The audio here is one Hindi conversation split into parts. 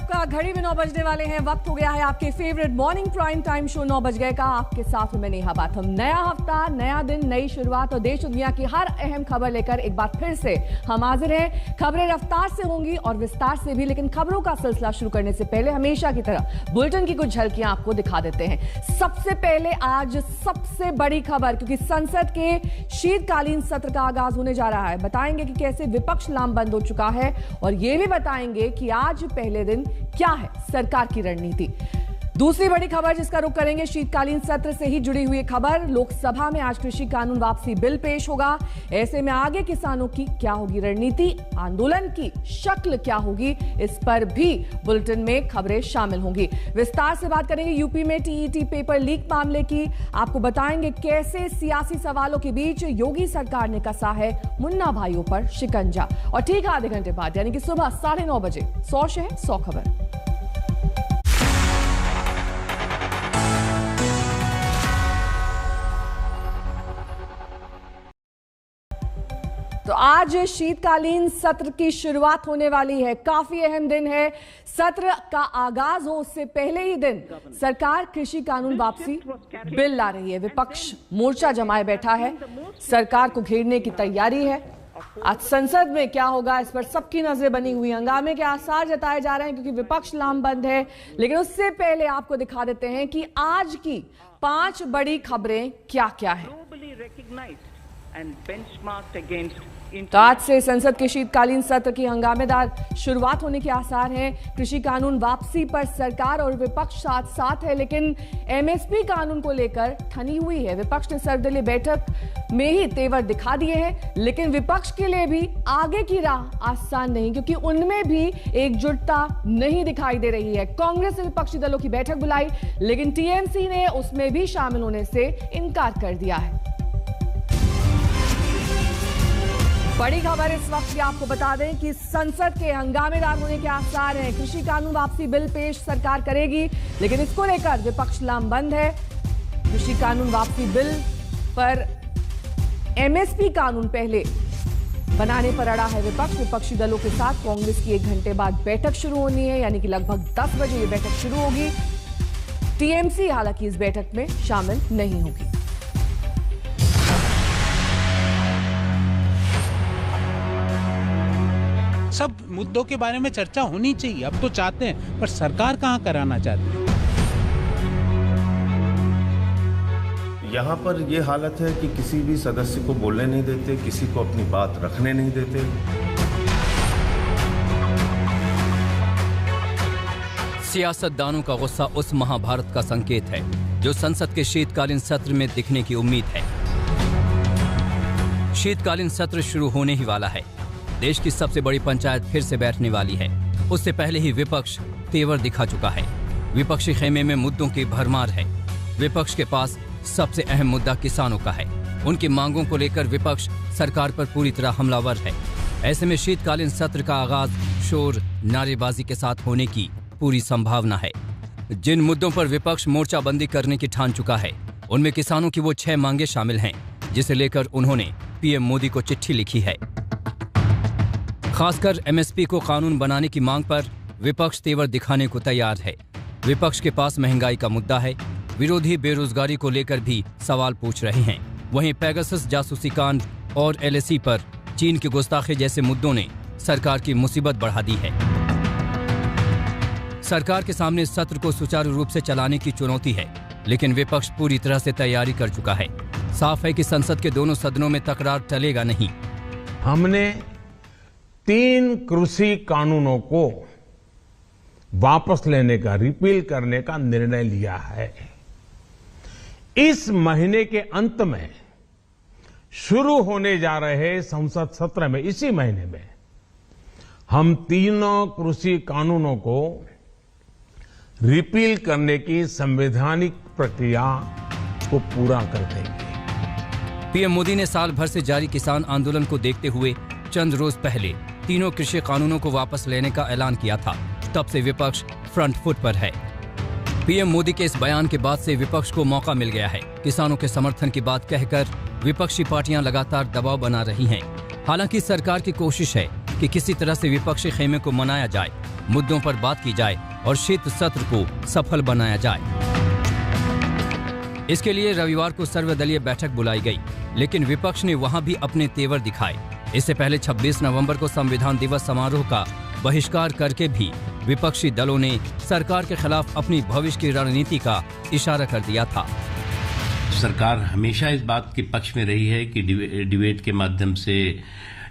आपका घड़ी में 9 बजने वाले हैं। वक्त हो गया है आपके favourite morning prime time show 9 बज गए का। आपके साथ में नेहा बात। हम नया हफ्ता, नया दिन, नई शुरुआत और देश दुनिया की हर अहम खबर लेकर एक बार फिर से हम हाजिर हैं। खबरें रफ्तार से होंगी और विस्तार से भी, लेकिन खबरों का सिलसिला शुरू करने से पहले हमेशा की तरह बुलेटिन की कुछ झलकियां आपको दिखा देते हैं। सबसे पहले आज सबसे बड़ी खबर, क्योंकि संसद के शीतकालीन सत्र का आगाज होने जा रहा है। बताएंगे कि कैसे विपक्ष लामबंद हो चुका है और यह भी बताएंगे कि आज पहले दिन क्या है सरकार की रणनीति। दूसरी बड़ी खबर जिसका रुख करेंगे, शीतकालीन सत्र से ही जुड़ी हुई खबर। लोकसभा में आज कृषि कानून वापसी बिल पेश होगा। ऐसे में आगे किसानों की क्या होगी रणनीति, आंदोलन की शक्ल क्या होगी, इस पर भी बुलेटिन में खबरें शामिल होंगी। विस्तार से बात करेंगे यूपी में टीईटी पेपर लीक मामले की। आपको बताएंगे कैसे सियासी सवालों के बीच योगी सरकार ने कसा है मुन्ना भाइयों पर शिकंजा। और ठीक आधे घंटे बाद यानी कि सुबह 9:30 बजे 100 शहर 100 खबर। तो आज शीतकालीन सत्र की शुरुआत होने वाली है। काफी अहम दिन है। सत्र का आगाज हो उससे पहले ही दिन सरकार कृषि कानून वापसी बिल ला रही है। विपक्ष मोर्चा जमाए बैठा है, सरकार को घेरने की तैयारी है। आज संसद में क्या होगा इस पर सबकी नजरें बनी हुई। हंगामे के आसार जताए जा रहे हैं क्योंकि विपक्ष लामबंद है। लेकिन उससे पहले आपको दिखा देते हैं कि आज की 5 बड़ी खबरें क्या क्या है। तो आज से संसद के शीतकालीन सत्र की हंगामेदार शुरुआत होने के आसार हैं। कृषि कानून वापसी पर सरकार और विपक्ष साथ साथ है, लेकिन एमएसपी कानून को लेकर ठनी हुई है। विपक्ष ने सर्वदलीय बैठक में ही तेवर दिखा दिए हैं, लेकिन विपक्ष के लिए भी आगे की राह आसान नहीं, क्योंकि उनमें भी एकजुटता नहीं दिखाई दे रही है। कांग्रेस ने विपक्षी दलों की बैठक बुलाई, लेकिन टीएमसी ने उसमें भी शामिल होने से इनकार कर दिया है। बड़ी खबर इस वक्त की आपको बता दें कि संसद के हंगामेदार होने के आसार हैं। कृषि कानून वापसी बिल पेश सरकार करेगी, लेकिन इसको लेकर विपक्ष लामबंद है। कृषि कानून वापसी बिल पर एमएसपी कानून पहले बनाने पर अड़ा है विपक्ष। विपक्षी दलों के साथ कांग्रेस की 1 घंटे बाद बैठक शुरू होनी है, यानी कि लगभग 10 बजे ये बैठक शुरू होगी। टीएमसी हालांकि इस बैठक में शामिल नहीं होगी। सब मुद्दों के बारे में चर्चा होनी चाहिए। अब तो चाहते हैं, पर सरकार कहां कराना चाहती है। यहाँ पर ये हालत है कि किसी भी सदस्य को बोलने नहीं देते, किसी को अपनी बात रखने नहीं देते। सियासतदानों का गुस्सा उस महाभारत का संकेत है जो संसद के शीतकालीन सत्र में दिखने की उम्मीद है। शीतकालीन सत्र शुरू होने ही वाला है। देश की सबसे बड़ी पंचायत फिर से बैठने वाली है। उससे पहले ही विपक्ष तेवर दिखा चुका है। विपक्षी खेमे में मुद्दों की भरमार है। विपक्ष के पास सबसे अहम मुद्दा किसानों का है। उनकी मांगों को लेकर विपक्ष सरकार पर पूरी तरह हमलावर है। ऐसे में शीतकालीन सत्र का आगाज शोर नारेबाजी के साथ होने की पूरी संभावना है। जिन मुद्दों पर विपक्ष मोर्चाबंदी करने की ठान चुका है, उनमें किसानों की वो 6 मांगे शामिल हैं, जिसे लेकर उन्होंने पीएम मोदी को चिट्ठी लिखी है। खासकर एमएसपी को कानून बनाने की मांग पर विपक्ष तेवर दिखाने को तैयार है। विपक्ष के पास महंगाई का मुद्दा है। विरोधी बेरोजगारी को लेकर भी सवाल पूछ रहे हैं। वहीं पेगासस जासूसी कांड और एलएसी पर चीन की गुस्ताखी जैसे मुद्दों ने सरकार की मुसीबत बढ़ा दी है। सरकार के सामने सत्र को सुचारू रूप से चलाने की चुनौती है, लेकिन विपक्ष पूरी तरह से तैयारी कर चुका है। साफ है कि संसद के दोनों सदनों में तकरार टलेगा नहीं। हमने 3 कृषि कानूनों को वापस लेने का, रिपील करने का निर्णय लिया है। इस महीने के अंत में शुरू होने जा रहे संसद सत्र में, इसी महीने में, हम तीनों कृषि कानूनों को रिपील करने की संवैधानिक प्रक्रिया को पूरा कर देंगे। पीएम मोदी ने साल भर से जारी किसान आंदोलन को देखते हुए चंद रोज पहले तीनों कृषि कानूनों को वापस लेने का ऐलान किया था। तब से विपक्ष फ्रंट फुट पर है। पीएम मोदी के इस बयान के बाद से विपक्ष को मौका मिल गया है। किसानों के समर्थन की बात कहकर विपक्षी पार्टियां लगातार दबाव बना रही हैं। हालांकि सरकार की कोशिश है कि किसी तरह से विपक्षी खेमे को मनाया जाए। मुद्दों पर बात की जाए और शीत सत्र को सफल बनाया जाए। इसके लिए रविवार को सर्वदलीय बैठक बुलाई गई, लेकिन विपक्ष ने वहां भी अपने तेवर दिखाए। इससे पहले 26 नवंबर को संविधान दिवस समारोह का बहिष्कार करके भी विपक्षी दलों ने सरकार के खिलाफ अपनी भविष्य की रणनीति का इशारा कर दिया था। सरकार हमेशा इस बात के पक्ष में रही है कि डिबेट के माध्यम से,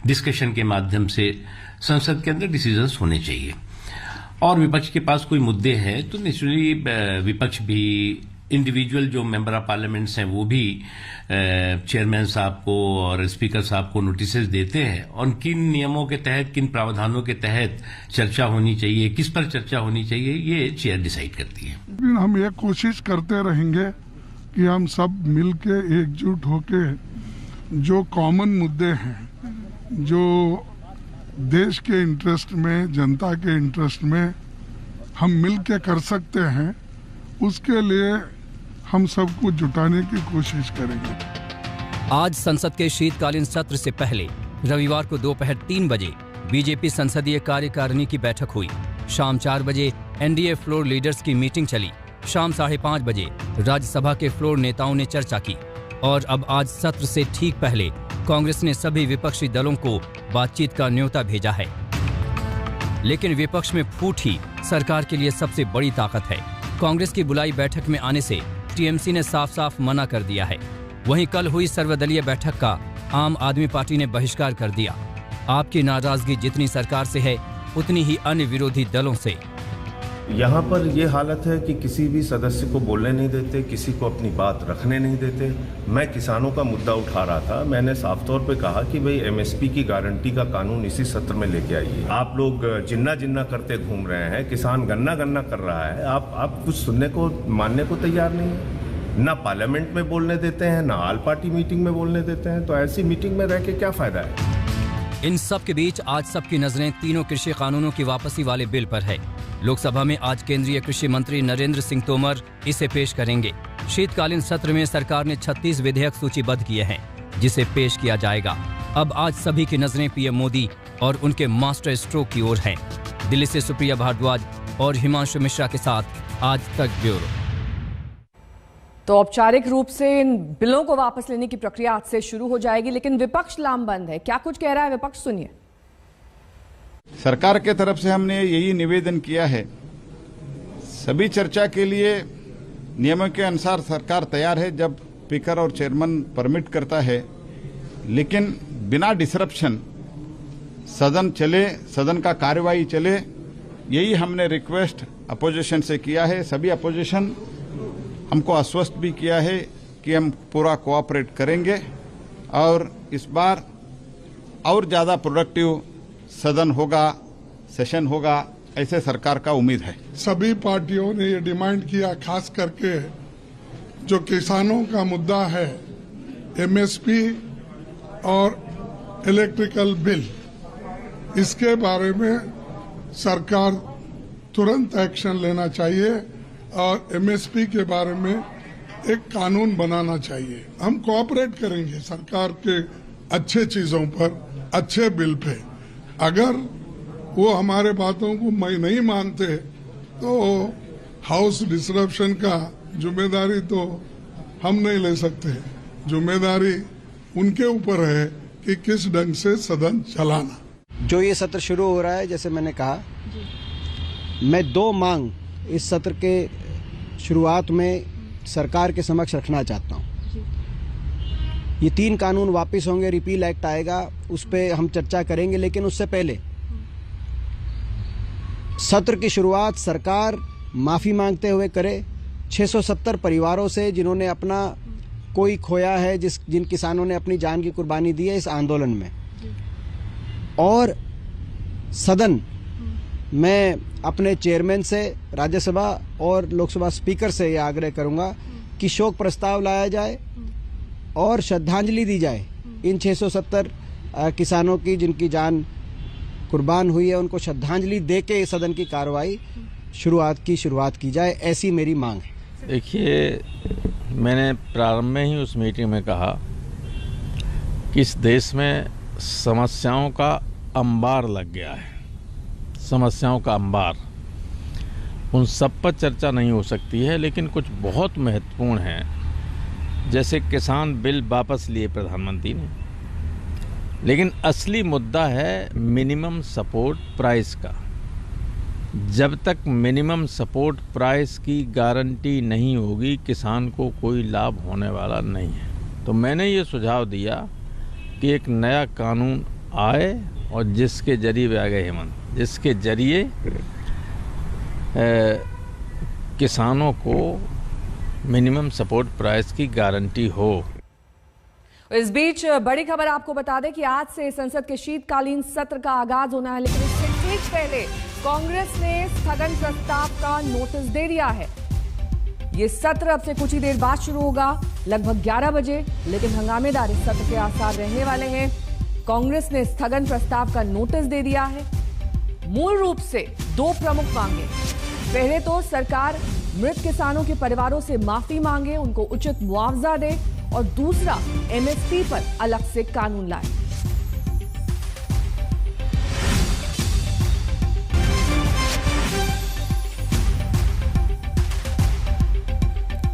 डिस्कशन के माध्यम से संसद के अंदर डिसीजंस होने चाहिए। और विपक्ष के पास कोई मुद्दे हैं तो नेचुरली विपक्ष भी, इंडिविजुअल जो मेंबर ऑफ पार्लियामेंट्स हैं वो भी चेयरमैन साहब को और स्पीकर साहब को नोटिसेस देते हैं और किन नियमों के तहत, किन प्रावधानों के तहत चर्चा होनी चाहिए, किस पर चर्चा होनी चाहिए, ये चेयर डिसाइड करती है। हम ये कोशिश करते रहेंगे कि हम सब मिलके एकजुट होके जो कॉमन मुद्दे हैं, जो देश के इंटरेस्ट में, जनता के इंटरेस्ट में हम मिलके कर सकते हैं, उसके लिए हम सबको जुटाने की कोशिश करेंगे। आज संसद के शीतकालीन सत्र से पहले रविवार को दोपहर 3 बजे बीजेपी संसदीय कार्यकारिणी की बैठक हुई। शाम 4 बजे एनडीए फ्लोर लीडर्स की मीटिंग चली। शाम 5:30 बजे राज्यसभा के फ्लोर नेताओं ने चर्चा की और अब आज सत्र से ठीक पहले कांग्रेस ने सभी विपक्षी दलों को बातचीत का न्योता भेजा है। लेकिन विपक्ष में फूट ही सरकार के लिए सबसे बड़ी ताकत है। कांग्रेस की बुलाई बैठक में आने से टीएमसी ने साफ साफ मना कर दिया है। वहीं कल हुई सर्वदलीय बैठक का आम आदमी पार्टी ने बहिष्कार कर दिया। आपकी नाराजगी जितनी सरकार से है, उतनी ही अन्य विरोधी दलों से। यहाँ पर ये हालत है कि किसी भी सदस्य को बोलने नहीं देते, किसी को अपनी बात रखने नहीं देते। मैं किसानों का मुद्दा उठा रहा था, मैंने साफ तौर पे कहा कि भाई एमएसपी की गारंटी का कानून इसी सत्र में लेके आइए। आप लोग जिन्ना जिन्ना करते घूम रहे हैं, किसान गन्ना गन्ना कर रहा है, आप कुछ सुनने को, मानने को तैयार नहीं है। ना पार्लियामेंट में बोलने देते हैं, ना ऑल पार्टी मीटिंग में बोलने देते हैं, तो ऐसी मीटिंग में रह के क्या फायदा है। इन सब के बीच आज सबकी नजरें तीनों कृषि कानूनों की वापसी वाले बिल पर है। लोकसभा में आज केंद्रीय कृषि मंत्री नरेंद्र सिंह तोमर इसे पेश करेंगे। शीतकालीन सत्र में सरकार ने 36 विधेयक सूचीबद्ध किए हैं, जिसे पेश किया जाएगा। अब आज सभी की नजरें पीएम मोदी और उनके मास्टर स्ट्रोक की ओर हैं। दिल्ली से सुप्रिया भारद्वाज और हिमांशु मिश्रा के साथ आज तक ब्यूरो। तो औपचारिक रूप से इन बिलों को वापस लेने की प्रक्रिया आज से शुरू हो जाएगी, लेकिन विपक्ष लामबंद है। क्या कुछ कह रहा है विपक्ष, सुनिए। सरकार के तरफ से हमने यही निवेदन किया है, सभी चर्चा के लिए नियमों के अनुसार सरकार तैयार है जब स्पीकर और चेयरमैन परमिट करता है, लेकिन बिना डिसरप्शन सदन चले, सदन का कार्यवाही चले, यही हमने रिक्वेस्ट अपोजिशन से किया है। सभी अपोजिशन हमको आश्वस्त भी किया है कि हम पूरा कोऑपरेट करेंगे और इस बार और ज्यादा प्रोडक्टिव सदन होगा, सेशन होगा, ऐसे सरकार का उम्मीद है। सभी पार्टियों ने ये डिमांड किया, खास करके जो किसानों का मुद्दा है, एमएसपी और इलेक्ट्रिकल बिल, इसके बारे में सरकार तुरंत एक्शन लेना चाहिए और एमएसपी के बारे में एक कानून बनाना चाहिए। हम कोऑपरेट करेंगे सरकार के अच्छे चीजों पर, अच्छे बिल पे। अगर वो हमारे बातों को नहीं मानते तो हाउस डिसरप्शन का जिम्मेदारी तो हम नहीं ले सकते। जिम्मेदारी उनके ऊपर है कि किस ढंग से सदन चलाना। जो ये सत्र शुरू हो रहा है, जैसे मैंने कहा, मैं 2 मांग इस सत्र के शुरुआत में सरकार के समक्ष रखना चाहता हूँ। ये 3 कानून वापस होंगे, रिपील एक्ट आएगा, उस पर हम चर्चा करेंगे, लेकिन उससे पहले सत्र की शुरुआत सरकार माफी मांगते हुए करे 670 परिवारों से जिन्होंने अपना कोई खोया है, जिन किसानों ने अपनी जान की कुर्बानी दी है इस आंदोलन में। और सदन मैं अपने चेयरमैन से, राज्यसभा और लोकसभा स्पीकर से यह आग्रह करूंगा कि शोक प्रस्ताव लाया जाए और श्रद्धांजलि दी जाए इन 670 किसानों की जिनकी जान कुर्बान हुई है। उनको श्रद्धांजलि देके सदन की कार्रवाई शुरुआत की जाए, ऐसी मेरी मांग है। देखिए, मैंने प्रारंभ में ही उस मीटिंग में कहा कि इस देश में समस्याओं का अंबार लग गया है। समस्याओं का अंबार, उन सब पर चर्चा नहीं हो सकती है, लेकिन कुछ बहुत महत्वपूर्ण हैं, जैसे किसान बिल वापस लिए प्रधानमंत्री ने, लेकिन असली मुद्दा है मिनिमम सपोर्ट प्राइस का। जब तक मिनिमम सपोर्ट प्राइस की गारंटी नहीं होगी, किसान को कोई लाभ होने वाला नहीं है। तो मैंने ये सुझाव दिया कि एक नया कानून आए और जिसके जरिए आ गए हेमंत, जिसके जरिए किसानों को मिनिमम सपोर्ट प्राइस की गारंटी हो। इस बीच बड़ी खबर आपको बता दें कि आज से संसद के शीतकालीन सत्र का आगाज होना है, लेकिन इससे ठीक पहले कांग्रेस ने स्थगन प्रस्ताव का नोटिस दे दिया है। ये सत्र अब से कुछ ही देर बाद शुरू होगा, लगभग 11 बजे, लेकिन हंगामेदार इस सत्र के आसार रहने वाले हैं। कांग्रेस ने स्थगन प्रस्ताव का नोटिस दे दिया है। मूल रूप से 2 प्रमुख मांगे। पहले तो सरकार मृत किसानों के परिवारों से माफी मांगे, उनको उचित मुआवजा दे, और दूसरा एमएसपी पर अलग से कानून लाए।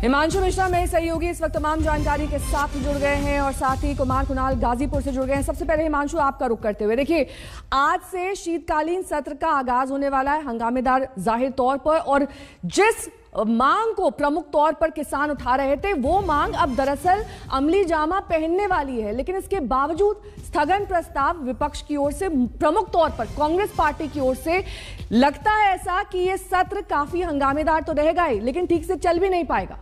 हिमांशु मिश्रा मेरे सहयोगी इस वक्त तमाम जानकारी के साथ जुड़ गए हैं और साथ ही कुमार कुणाल गाजीपुर से जुड़ गए हैं। सबसे पहले हिमांशु, आपका रुख करते हुए, देखिए आज से शीतकालीन सत्र का आगाज होने वाला है, हंगामेदार जाहिर तौर पर, और जिस मांग को प्रमुख तौर पर किसान उठा रहे थे वो मांग अब दरअसल अमली जामा पहनने वाली है। लेकिन इसके बावजूद स्थगन प्रस्ताव विपक्ष की ओर से, प्रमुख तौर पर कांग्रेस पार्टी की ओर से लगता है ऐसा कि ये सत्र काफी हंगामेदार तो रहेगा ही, लेकिन ठीक से चल भी नहीं पाएगा।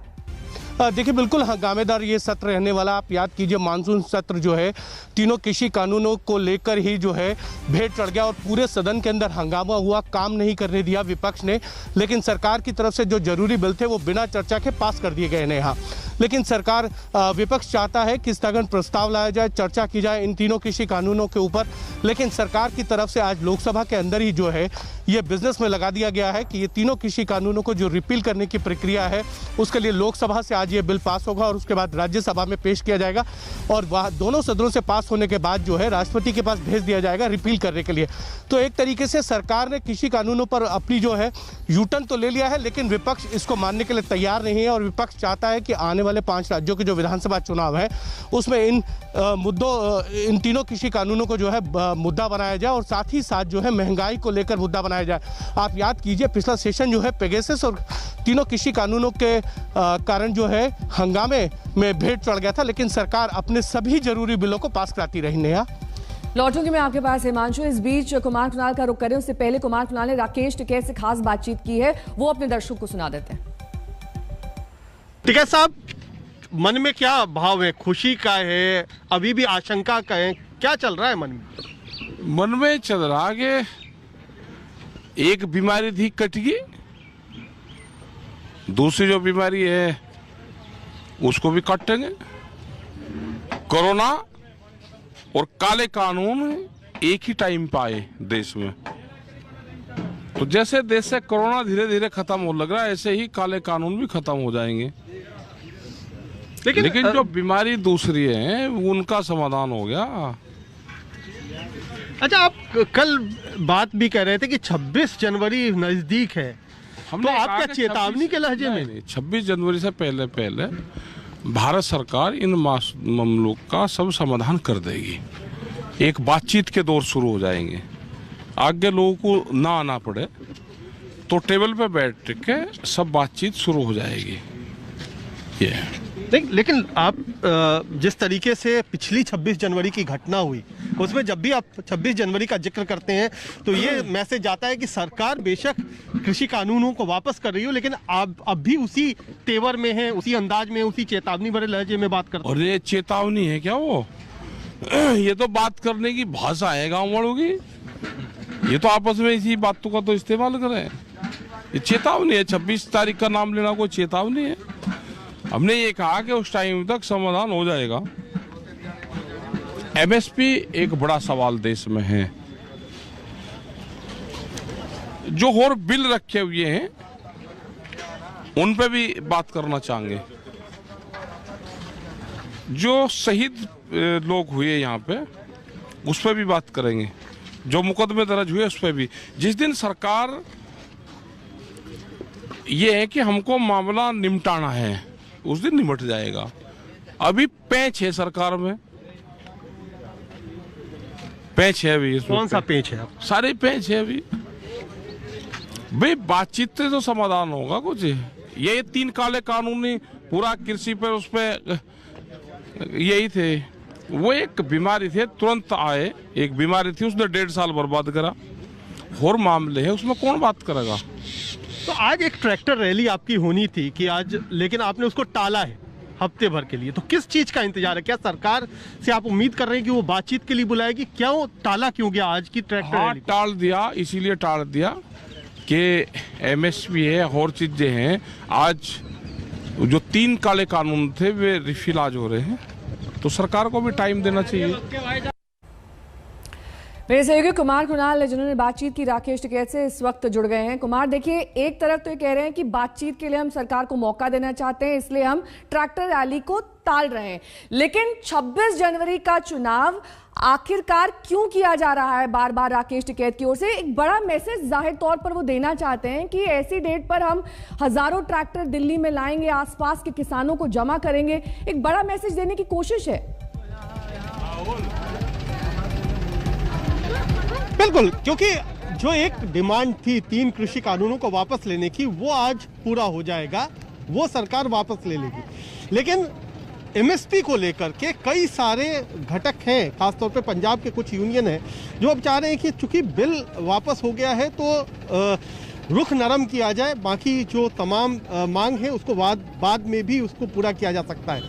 देखिए बिल्कुल हंगामेदार ये सत्र रहने वाला। आप याद कीजिए मानसून सत्र जो है तीनों कृषि कानूनों को लेकर ही जो है भेंट चढ़ गया और पूरे सदन के अंदर हंगामा हुआ, काम नहीं करने दिया विपक्ष ने। लेकिन सरकार की तरफ से जो जरूरी बिल थे वो बिना चर्चा के पास कर दिए गए हैं यहाँ। लेकिन सरकार, विपक्ष चाहता है कि स्थगन प्रस्ताव लाया जाए, चर्चा की जाए इन तीनों कृषि कानूनों के ऊपर। लेकिन सरकार की तरफ से आज लोकसभा के अंदर ही जो है ये बिजनेस में लगा दिया गया है कि ये तीनों कृषि कानूनों को जो रिपील करने की प्रक्रिया है उसके लिए लोकसभा से आज ये बिल पास होगा और उसके बाद राज्यसभा में पेश किया जाएगा और वह दोनों सदनों से पास होने के बाद जो है राष्ट्रपति के पास भेज दिया जाएगा रिपील करने के लिए। तो एक तरीके से सरकार ने कृषि कानूनों पर अपनी जो है यूटर्न तो ले लिया है, लेकिन विपक्ष इसको मानने के लिए तैयार नहीं है और विपक्ष चाहता है कि आने वाले 5 राज्यों के जो विधानसभा चुनाव है उसमें इन इन तीनों कृषि कानूनों को जो है मुद्दा बनाया जाए और साथ ही साथ जो है महंगाई को लेकर मुद्दा बनाया जाए। आप याद कीजिए पिछला सेशन जो है पेगासस और तीनों कृषि कानूनों के कारण जो है हंगामे में भेंट चढ़ गया था, लेकिन सरकार अपने सभी जरूरी बिलों को पास कराती रही। नेहा, लौटूंगी मैं आपके पास हिमांशु। इस बीच कुमार कुणाल का रुख करें, उससे पहले कुमार कुणाल ने राकेश टिकैत से खास बातचीत की है, वो अपने दर्शकों को सुना देते हैं। टिकैत साहब, मन में क्या भाव है? खुशी का है, अभी भी आशंका का है, क्या चल रहा है मन में? मन में चल रहा कि एक बीमारी थी कट गई, दूसरी जो बीमारी है उसको भी काटेंगे। कोरोना और काले कानून एक ही टाइम पे आए देश में, तो जैसे देश से कोरोना धीरे धीरे खत्म हो लग रहा है ऐसे ही काले कानून भी खत्म हो जाएंगे। लेकिन जो बीमारी दूसरी है उनका समाधान हो गया। अच्छा, आप कल बात भी कर रहे थे कि 26 जनवरी नजदीक है, तो आप क्या चेतावनी के लहजे में? नहीं, 26 जनवरी से पहले भारत सरकार इन मामलों का सब समाधान कर देगी। एक बातचीत के दौर शुरू हो जाएंगे, आगे लोगों को ना आना पड़े तो टेबल पे बैठ के सब बातचीत शुरू हो जाएगी। ये लेकिन आप जिस तरीके से पिछली 26 जनवरी की घटना हुई उसमें जब भी आप 26 जनवरी का जिक्र करते हैं तो ये मैसेज जाता है कि सरकार बेशक कृषि कानूनों को वापस कर रही हो, लेकिन आप अब भी उसी तेवर में है, उसी अंदाज में, उसी चेतावनी भरे लहजे में बात करते हैं। और ये चेतावनी है क्या? वो ये तो बात करने की भाषा है गाँव वालों की, ये तो आपस में इसी बातों का तो इस्तेमाल करें। ये चेतावनी है, 26 तारीख का नाम लेना कोई चेतावनी है? हमने ये कहा कि उस टाइम तक समाधान हो जाएगा। एमएसपी एक बड़ा सवाल देश में है। जो और बिल रखे हुए हैं उन पे भी बात करना चाहेंगे। जो शहीद लोग हुए यहाँ पे उस पे भी बात करेंगे। जो मुकदमे दर्ज हुए उस पर भी। जिस दिन सरकार ये है कि हमको मामला निपटाना है, उस दिन निपट जाएगा। अभी पेंच है सरकार में, पेंच है अभी। कौन सा पेंच है? सारे पेंच है अभी भाई। बातचीत से तो समाधान होगा कुछ। ये 3 काले कानूनी पूरा कृषि पर उस पर यही थे। वो एक बीमारी थे, तुरंत आए, एक बीमारी थी, उसने 1.5 साल बर्बाद करा। और मामले है उसमें कौन बात करेगा। तो आज एक ट्रैक्टर रैली आपकी होनी थी कि आज, लेकिन आपने उसको टाला है हफ्ते भर के लिए। तो किस चीज का इंतजार है? क्या सरकार से आप उम्मीद कर रहे हैं कि वो बातचीत के लिए बुलाएगी? क्यों टाला क्यों गया आज की ट्रैक्टर रैली? टाल दिया, इसीलिए टाल दिया कि एमएसपी है और चीजें हैं। आज जो 3 काले कानून थे वे रिफिल आज हो रहे हैं, तो सरकार को भी टाइम देना चाहिए। मेरे सहयोगी कुमार कुणाल जिन्होंने बातचीत की राकेश टिकैत से इस वक्त जुड़ गए हैं। कुमार, देखिए, एक तरफ तो ये कह रहे हैं कि बातचीत के लिए हम सरकार को मौका देना चाहते हैं, इसलिए हम ट्रैक्टर रैली को टाल रहे हैं, लेकिन 26 जनवरी का चुनाव आखिरकार क्यों किया जा रहा है बार बार राकेश टिकैत की ओर से? एक बड़ा मैसेज जाहिर तौर पर वो देना चाहते हैं कि ऐसी डेट पर हम हजारों ट्रैक्टर दिल्ली में लाएंगे, आसपास के किसानों को जमा करेंगे। एक बड़ा मैसेज देने की कोशिश है। बिल्कुल, क्योंकि जो एक डिमांड थी 3 कृषि कानूनों को वापस लेने की, वो आज पूरा हो जाएगा, वो सरकार वापस ले लेगी। लेकिन एमएसपी को लेकर के कई सारे घटक हैं, खासतौर पे पंजाब के कुछ यूनियन हैं जो अब चाह रहे हैं कि चूंकि बिल वापस हो गया है तो रुख नरम किया जाए, बाकी जो तमाम मांग है उसको बाद में भी उसको पूरा किया जा सकता है।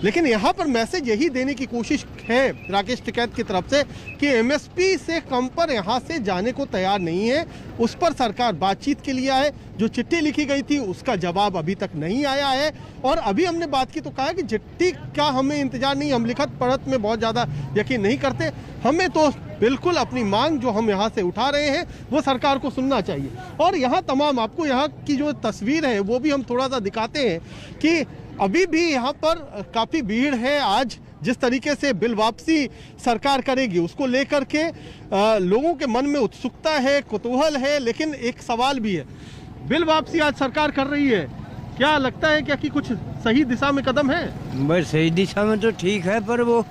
लेकिन यहाँ पर मैसेज यही देने की कोशिश है राकेश टिकैत की तरफ से कि एमएसपी से कम पर यहाँ से जाने को तैयार नहीं है। उस पर सरकार बातचीत के लिए आए। जो चिट्ठी लिखी गई थी उसका जवाब अभी तक नहीं आया है, और अभी हमने बात की तो कहा कि चिट्ठी का हमें इंतजार नहीं, हम लिखत पढ़त में बहुत ज़्यादा यकीन नहीं करते, हमें तो बिल्कुल अपनी मांग जो हम यहाँ से उठा रहे हैं वो सरकार को सुनना चाहिए। और यहाँ तमाम आपको यहाँ की जो तस्वीर है वो भी हम थोड़ा सा दिखाते हैं कि अभी भी यहाँ पर काफ़ी भीड़ है। आज जिस तरीके से बिल वापसी सरकार करेगी उसको लेकर के लोगों के मन में उत्सुकता है, कुतूहल है, लेकिन एक सवाल भी है। बिल वापसी आज सरकार कर रही है, क्या लगता है क्या कि कुछ सही दिशा में कदम है? बस सही दिशा में तो ठीक है, पर वो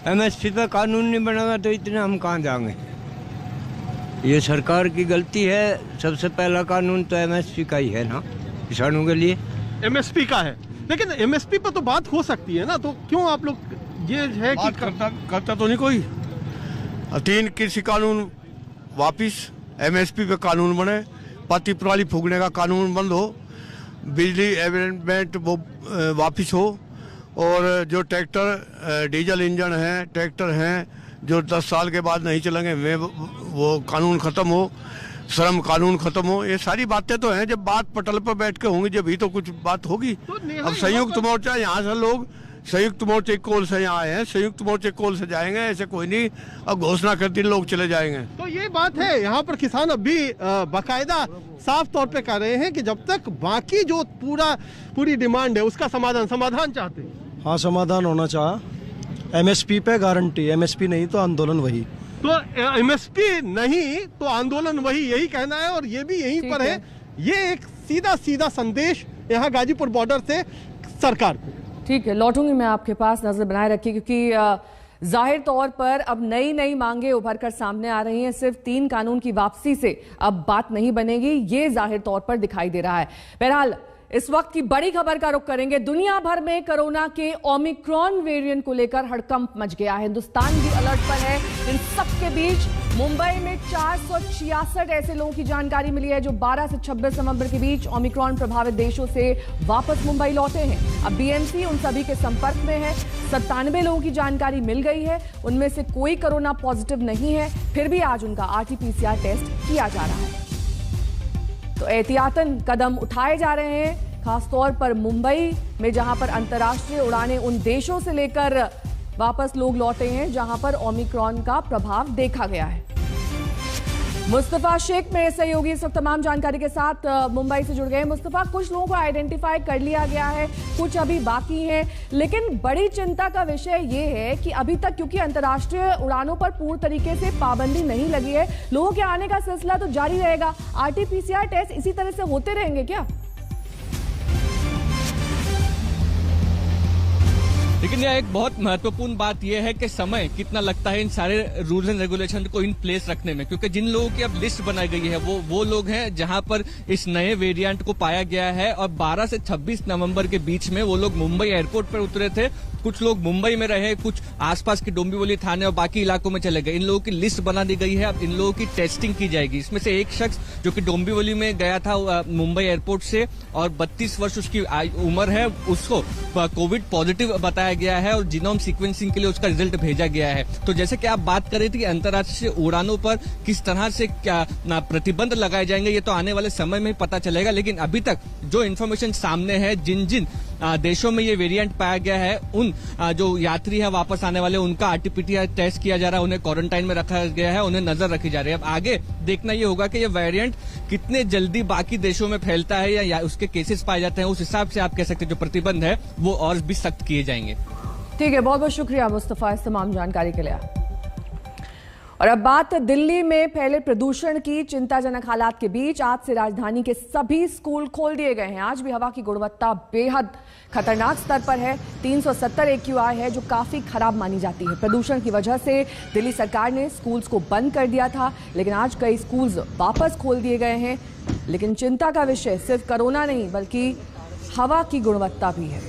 एमएसपी पे कानून नहीं बनेगा तो इतने हम कहाँ जाएंगे। ये सरकार की गलती है। सबसे पहला कानून तो एमएसपी का ही है ना, किसानों के लिए एमएसपी का है। लेकिन एमएसपी पर तो बात हो सकती है ना, तो क्यों आप लोग ये है कि करता तो नहीं कोई। 3 कृषि कानून वापिस, एमएसपी पे कानून बने, पाती पराली फूकने का कानून बंद हो, बिजली एवेंटमेंट वो वापिस हो, और जो ट्रैक्टर डीजल इंजन हैं, ट्रैक्टर हैं जो 10 साल के बाद नहीं चलेंगे वे वो कानून ख़त्म हो, श्रम कानून ख़त्म हो। ये सारी बातें तो हैं, जब बात पटल पर बैठ के होंगी जब ही तो कुछ बात होगी। अब संयुक्त मोर्चा यहाँ से लोग संयुक्त मोर्चे कोल से यहाँ आए हैं, संयुक्त मोर्चे कोल से जाएंगे, ऐसे कोई नहीं अब घोषणा कर दी लोग चले जाएंगे। तो ये बात है, यहाँ पर किसान अभी बाकायदा साफ तौर पे कह रहे हैं कि जब तक बाकी जो पूरी डिमांड है उसका समाधान चाहते हैं। हाँ, समाधान होना चाहा। एमएसपी पे गारंटी, एमएसपी नहीं तो आंदोलन वही। तो एमएसपी नहीं तो आंदोलन वही, यही कहना है, और ये भी यहीं पर है। ये एक सीधा संदेश यहाँ गाजीपुर बॉर्डर से सरकार को। ठीक है, लौटूंगी मैं आपके पास, नजर बनाए रखिए, क्योंकि जाहिर तौर पर अब नई मांगे उभर कर सामने आ रही हैं। सिर्फ 3 कानून की वापसी से अब बात नहीं बनेगी, ये जाहिर तौर पर दिखाई दे रहा है। बहरहाल इस वक्त की बड़ी खबर का रुख करेंगे। दुनिया भर में कोरोना के ओमिक्रॉन वेरिएंट को लेकर हड़कंप मच गया है। हिंदुस्तान भी अलर्ट पर है। इन सबके बीच मुंबई में 466 ऐसे लोगों की जानकारी मिली है जो 12 से 26 नवंबर के बीच ओमिक्रॉन प्रभावित देशों से वापस मुंबई लौटे हैं। अब बीएमसी उन सभी के संपर्क में है। 97 लोगों की जानकारी मिल गई है, उनमें से कोई कोरोना पॉजिटिव नहीं है, फिर भी आज उनका RT-PCR टेस्ट किया जा रहा है। तो एहतियातन कदम उठाए जा रहे हैं, खासतौर पर मुंबई में, जहां पर अंतर्राष्ट्रीय उड़ानें उन देशों से लेकर वापस लोग लौटे हैं जहां पर ओमिक्रॉन का प्रभाव देखा गया है। मुस्तफा शेख मेरे सहयोगी इस वक्त तमाम जानकारी के साथ मुंबई से जुड़ गए। मुस्तफा, कुछ लोगों को आइडेंटिफाई कर लिया गया है, कुछ अभी बाकी हैं, लेकिन बड़ी चिंता का विषय ये है कि अभी तक क्योंकि अंतर्राष्ट्रीय उड़ानों पर पूर्ण तरीके से पाबंदी नहीं लगी है, लोगों के आने का सिलसिला तो जारी रहेगा। RT-PCR टेस्ट इसी तरह से होते रहेंगे क्या? लेकिन यह एक बहुत महत्वपूर्ण बात यह है कि समय कितना लगता है इन सारे रूल्स एंड रेगुलेशन को इन प्लेस रखने में, क्योंकि जिन लोगों की अब लिस्ट बनाई गई है वो लोग हैं जहां पर इस नए वेरिएंट को पाया गया है और 12 से 26 नवंबर के बीच में वो लोग मुंबई एयरपोर्ट पर उतरे थे। कुछ लोग मुंबई में रहे, कुछ आसपास के डोंबिवली थाने और बाकी इलाकों में चले गए। इन लोगों की लिस्ट बना दी गई है, अब इन लोगों की टेस्टिंग की जाएगी। इसमें से एक शख्स जो कि डोंबिवली में गया था मुंबई एयरपोर्ट से और 32 वर्ष उसकी उम्र है, उसको कोविड पॉजिटिव बताया गया है और जीनोम सीक्वेंसिंग के लिए उसका रिजल्ट भेजा गया है। तो जैसे कि आप बात कर रही थी कि अंतर्राष्ट्रीय उड़ानों पर किस तरह से क्या प्रतिबंध लगाए जाएंगे, ये तो आने वाले समय में ही पता चलेगा। लेकिन अभी तक जो इन्फॉर्मेशन सामने है, जिन जिन देशों में ये वेरिएंट पाया गया है, उन जो यात्री है वापस आने वाले, उनका RT-PCR टेस्ट किया जा रहा है, उन्हें क्वारंटाइन में रखा गया है, उन्हें नजर रखी जा रही है। अब आगे देखना ये होगा कि ये वेरिएंट कितने जल्दी बाकी देशों में फैलता है या उसके केसेस पाए जाते हैं। उस हिसाब से आप कह सकते हैं जो प्रतिबंध है वो और भी सख्त किए जाएंगे। ठीक है, बहुत बहुत शुक्रिया मुस्तफा इस तमाम जानकारी के लिए। और अब बात दिल्ली में फैले प्रदूषण की। चिंताजनक हालात के बीच आज से राजधानी के सभी स्कूल खोल दिए गए हैं। आज भी हवा की गुणवत्ता बेहद खतरनाक स्तर पर है। 370 AQI है जो काफी खराब मानी जाती है। प्रदूषण की वजह से दिल्ली सरकार ने स्कूल्स को बंद कर दिया था, लेकिन आज कई स्कूल्स वापस खोल दिए गए हैं। लेकिन चिंता का विषय सिर्फ कोरोना नहीं बल्कि हवा की गुणवत्ता भी है।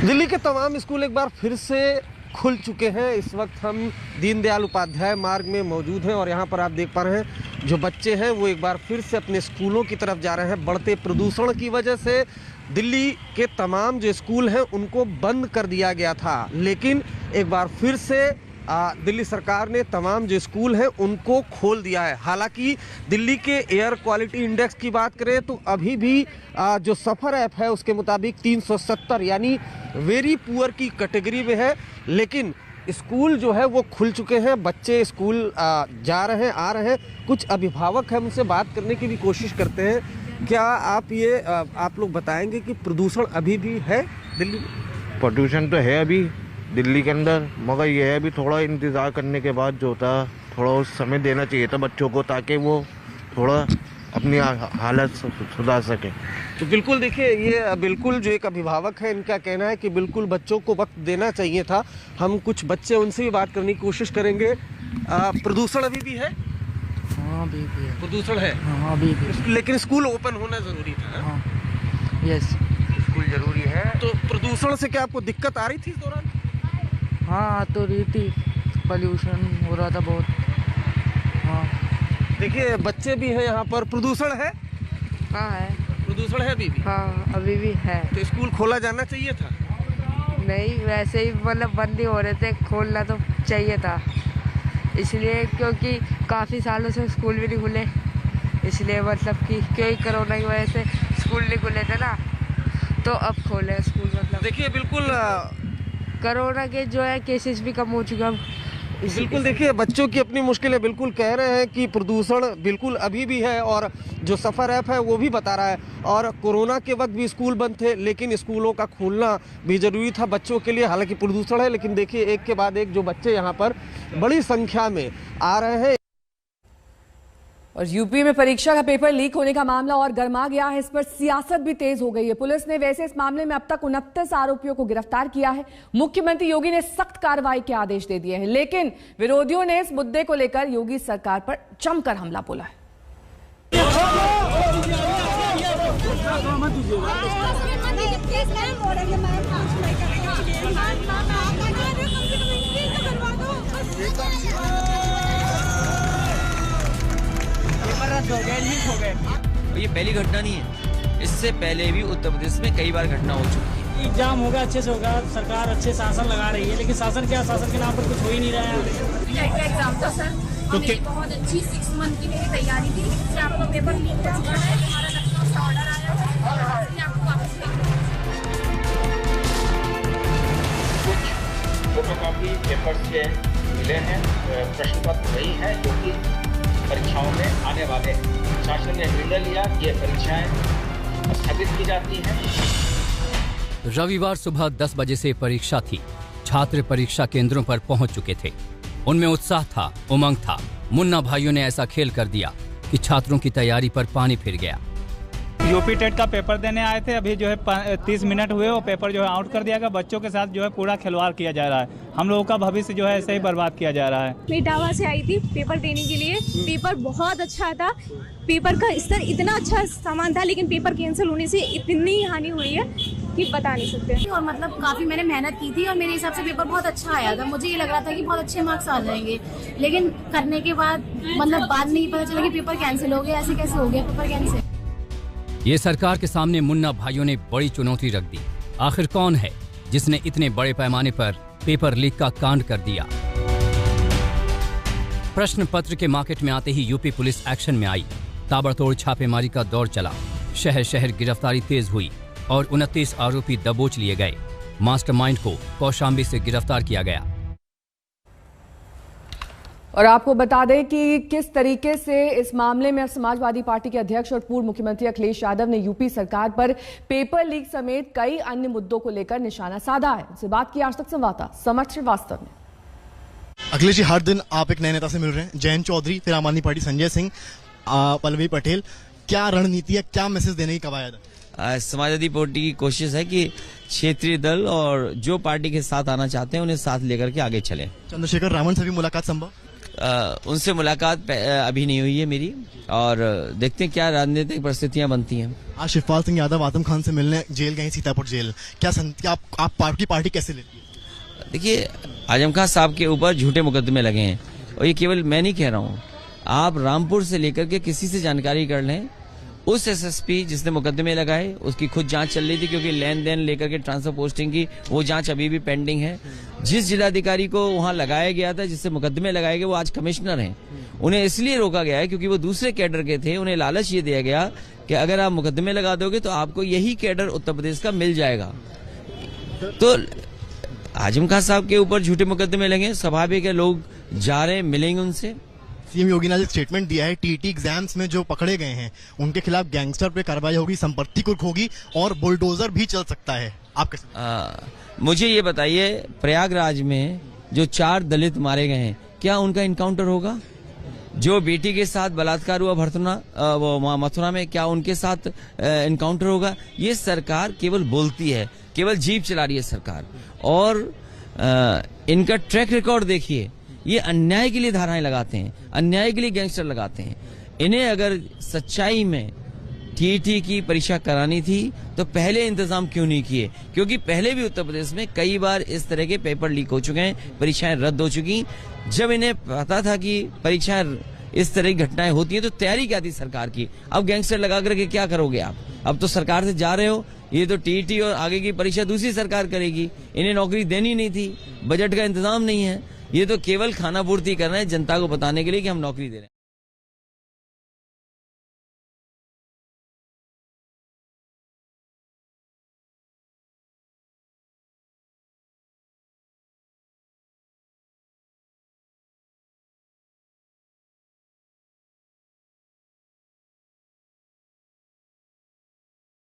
दिल्ली के तमाम स्कूल एक बार फिर से खुल चुके हैं। इस वक्त हम दीनदयाल उपाध्याय मार्ग में मौजूद हैं और यहाँ पर आप देख पा रहे हैं जो बच्चे हैं वो एक बार फिर से अपने स्कूलों की तरफ जा रहे हैं। बढ़ते प्रदूषण की वजह से दिल्ली के तमाम जो स्कूल हैं उनको बंद कर दिया गया था, लेकिन एक बार फिर से दिल्ली सरकार ने तमाम जो स्कूल हैं उनको खोल दिया है। हालांकि दिल्ली के एयर क्वालिटी इंडेक्स की बात करें तो अभी भी जो सफ़र ऐप है उसके मुताबिक 370 यानी वेरी पुअर की कैटेगरी में है, लेकिन स्कूल जो है वो खुल चुके हैं। बच्चे स्कूल जा रहे हैं, आ रहे हैं। कुछ अभिभावक हैं, उनसे बात करने की भी कोशिश करते हैं। क्या आप लोग बताएंगे कि प्रदूषण अभी भी है दिल्ली में? प्रदूषण तो है अभी दिल्ली के अंदर, मगर यह है अभी थोड़ा इंतज़ार करने के बाद जो होता थोड़ा उस समय देना चाहिए था बच्चों को, ताकि वो थोड़ा अपनी हालत सुधार सके। तो बिल्कुल देखिए, ये बिल्कुल जो एक अभिभावक है इनका कहना है कि बिल्कुल बच्चों को वक्त देना चाहिए था। हम कुछ बच्चे उनसे भी बात करने की कोशिश करेंगे। प्रदूषण अभी भी है? हाँ अभी भी है। प्रदूषण है? हाँ अभी भी। लेकिन स्कूल ओपन होना ज़रूरी था। हाँ यस, स्कूल ज़रूरी है। तो प्रदूषण से क्या आपको दिक्कत आ रही थी इस दौरान? हाँ तो रही थी, पॉल्यूशन हो रहा था बहुत। हाँ देखिए बच्चे भी हैं यहाँ पर। प्रदूषण है? हाँ है। प्रदूषण है अभी भी? हाँ अभी भी है। तो स्कूल खोला जाना चाहिए था? नहीं, वैसे ही मतलब बंद ही हो रहे थे, खोलना तो चाहिए था इसलिए, क्योंकि काफ़ी सालों से स्कूल भी नहीं खुले, इसलिए मतलब कि क्योंकि कोरोना की वजह से स्कूल नहीं खुले थे ना, तो अब खोले स्कूल। मतलब देखिए बिल्कुल कोरोना के जो है केसेस भी कम हो चुके हैं। बिल्कुल देखिए बच्चों की अपनी मुश्किलें बिल्कुल कह रहे हैं कि प्रदूषण बिल्कुल अभी भी है, और जो सफ़र ऐप है वो भी बता रहा है। और कोरोना के वक्त भी स्कूल बंद थे, लेकिन स्कूलों का खोलना भी ज़रूरी था बच्चों के लिए। हालांकि प्रदूषण है, लेकिन देखिए एक के बाद एक जो बच्चे यहाँ पर बड़ी संख्या में आ रहे हैं। और यूपी में परीक्षा का पेपर लीक होने का मामला और गर्मा गया है। इस पर सियासत भी तेज हो गई है। पुलिस ने वैसे इस मामले में अब तक 29 आरोपियों को गिरफ्तार किया है। मुख्यमंत्री योगी ने सख्त कार्रवाई के आदेश दे दिए हैं, लेकिन विरोधियों ने इस मुद्दे को लेकर योगी सरकार पर जमकर हमला बोला है। ये पहली घटना नहीं है, इससे पहले भी उत्तर प्रदेश में कई बार घटना हो चुकी है। एग्जाम होगा, अच्छे से होगा, सरकार अच्छे शासन लगा रही है, लेकिन शासन क्या, शासन के नाम पर कुछ हो ही नहीं रहा है। एग्जाम था सर, हमें बहुत अच्छी 6 मंथ की मेरी तैयारी थी, इससे आपका पेपर लीक हो चुका है, हमारा लखनऊ से ऑर्डर आया है, इसलिए आपको वापस फोटोकॉपी पेपर से मिले हैं प्रश्न पत्र वही है जो कि परीक्षाओं में आने वाले हैं। शासन ने निर्णय लिया कि ये परीक्षाएं स्थगित की जाती हैं। रविवार सुबह 10 बजे से परीक्षा थी। छात्र परीक्षा केंद्रों पर पहुंच चुके थे। उनमें उत्साह था, उमंग था। मुन्ना भाइयों ने ऐसा खेल कर दिया कि छात्रों की तैयारी पर पानी फिर गया। यूपी टेट का पेपर देने आए थे, अभी जो है 30 मिनट हुए, वो पेपर जो है आउट कर दिया गया। बच्चों के साथ जो है पूरा खिलवाड़ किया जा रहा है। हम लोगों का भविष्य जो है ऐसे ही बर्बाद किया जा रहा है। मैं इटावा से आई थी पेपर देने के लिए। पेपर बहुत अच्छा था, पेपर का स्तर इतना अच्छा सामान था, लेकिन पेपर कैंसिल होने से इतनी हानि हुई है कि बता नहीं सकते। और मतलब काफ़ी मैंने मेहनत की थी और मेरे हिसाब से पेपर बहुत अच्छा आया था। मुझे ये लग रहा था कि बहुत अच्छे मार्क्स आ जाएंगे, लेकिन करने के बाद मतलब बाद में ही पता चला कि पेपर कैंसिल हो गया। ऐसे कैसे हो गया पेपर कैंसिल? ये सरकार के सामने मुन्ना भाइयों ने बड़ी चुनौती रख दी। आखिर कौन है जिसने इतने बड़े पैमाने पर पेपर लीक का कांड कर दिया? प्रश्न पत्र के मार्केट में आते ही यूपी पुलिस एक्शन में आई। ताबड़तोड़ छापेमारी का दौर चला। शहर शहर गिरफ्तारी तेज हुई और 29 आरोपी दबोच लिए गए। मास्टरमाइंड को कौशाम्बी से गिरफ्तार किया गया। और आपको बता दें कि किस तरीके से इस मामले में समाजवादी पार्टी के अध्यक्ष और पूर्व मुख्यमंत्री अखिलेश यादव ने यूपी सरकार पर पेपर लीक समेत कई अन्य मुद्दों को लेकर निशाना साधा है। इससे बात की आज तक संवाददाता समर्थ श्रीवास्तव ने। अखिलेश जी, हर दिन आप एक नए नेता से मिल रहे हैं, जयंत चौधरी, फिर आम आदमी पार्टी संजय सिंह, पल्लवी पटेल। क्या रणनीति है, क्या मैसेज देने की कवायद है? समाजवादी पार्टी की कोशिश है कि क्षेत्रीय दल और जो पार्टी के साथ आना चाहते हैं उन्हें साथ लेकर के आगे चले। चंद्रशेखर रावण से भी मुलाकात संभव? उनसे मुलाकात अभी नहीं हुई है मेरी, और देखते हैं क्या राजनीतिक परिस्थितियां बनती हैं। आज शिवपाल सिंह यादव आजम खान से मिलने जेल गए, सीतापुर जेल। क्या आप पार्टी कैसे लेती है? देखिए, आजम खान साहब के ऊपर झूठे मुकदमे लगे हैं, और ये केवल मैं नहीं कह रहा हूँ। आप रामपुर से लेकर के किसी से जानकारी कर लें, उस एसएसपी जिसने मुकदमे लगाए उसकी खुद जांच चल रही थी, क्योंकि लेन देन लेकर के ट्रांसफर पोस्टिंग की वो जांच अभी भी पेंडिंग है। जिस जिलाधिकारी को वहां लगाया गया था, जिससे मुकदमे लगाए गए, वो आज कमिश्नर हैं। उन्हें इसलिए रोका गया है क्योंकि वो दूसरे कैडर के थे। उन्हें लालच ये दिया गया कि अगर आप मुकदमे लगा दोगे तो आपको यही कैडर उत्तर प्रदेश का मिल जाएगा। तो आजम खान साहब के ऊपर झूठे मुकदमे लगे, स्वाभाविक है लोग जा रहे हैं, मिलेंगे उनसे। सीएम योगी ने स्टेटमेंट दिया है, टीटी एग्जाम्स में जो पकड़े गए हैं उनके खिलाफ गैंगस्टर पे कार्रवाई होगी, संपत्ति कुर्क होगी और बुलडोजर भी चल सकता है। आप कैसे? मुझे ये बताइए, प्रयागराज में जो 4 दलित मारे गए हैं, क्या उनका इनकाउंटर होगा? जो बेटी के साथ बलात्कार हुआ मथुरा में, क्या उनके साथ इनकाउंटर होगा? ये सरकार केवल बोलती है, केवल जीप चला रही है सरकार। और इनका ट्रैक रिकॉर्ड देखिए, ये अन्याय के लिए धाराएं लगाते हैं, अन्याय के लिए गैंगस्टर लगाते हैं। इन्हें अगर सच्चाई में टीटी की परीक्षा करानी थी तो पहले इंतजाम क्यों नहीं किए? क्योंकि पहले भी उत्तर प्रदेश में कई बार इस तरह के पेपर लीक हो चुके हैं, परीक्षाएं रद्द हो चुकी। जब इन्हें पता था कि परीक्षाएं इस तरह की घटनाएं होती हैं तो तैयारी क्या थी सरकार की? अब गैंगस्टर लगा करके क्या करोगे आप? अब तो सरकार से जा रहे हो, ये तो टीटी और आगे की परीक्षा दूसरी सरकार करेगी। इन्हें नौकरी देनी नहीं थी, बजट का इंतजाम नहीं है, ये तो केवल खाना पूर्ति कर रहे हैं जनता को बताने के लिए कि हम नौकरी दे रहे हैं।